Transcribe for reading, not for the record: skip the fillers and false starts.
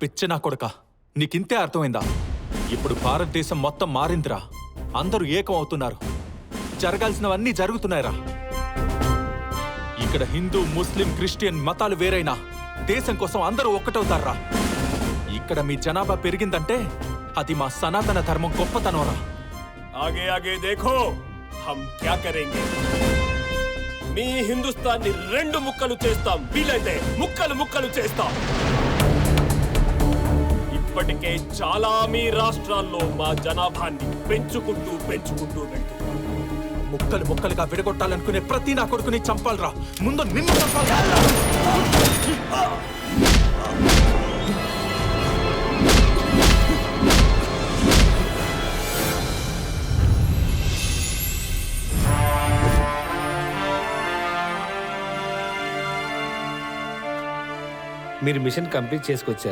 పిచ్చి నా కొడుక, నీకింతే అర్థమైందా? ఇప్పుడు భారతదేశం మొత్తం మారిందిరా. అందరూ ఏకం అవుతున్నారు. జరగాల్సినవన్నీ జరుగుతున్నాయిరా. ఇక్కడ హిందూ, ముస్లిం, క్రిస్టియన్ మతాలు వేరైనా దేశం కోసం అందరూ ఒక్కటవుతారా. ఇక్కడ మీ జనాభా పెరిగిందంటే అది మా సనాతన ధర్మం గొప్పతనంరా. ఆగే ఆగే దేఖో హమ్ క్యా కరేంగే. మీ హిందుస్థాన్ని రెండు ముక్కలు చేస్తాం, వీలైతే ముక్కలు ముక్కలు చేస్తాం. ఇప్పటికే చాలా మీ రాష్ట్రాల్లో మా జనాభాన్ని పెంచుకుంటూ పెంచుకుంటూ వెళ్తున్నాం. ముక్కలు ముక్కలుగా విడగొట్టాలనుకునే ప్రతి నా కొడుకుని చంపాలరా. ముందు నిన్ను చంపాలి. మీరు మిషన్ కంప్లీట్ చేసుకొచ్చారు.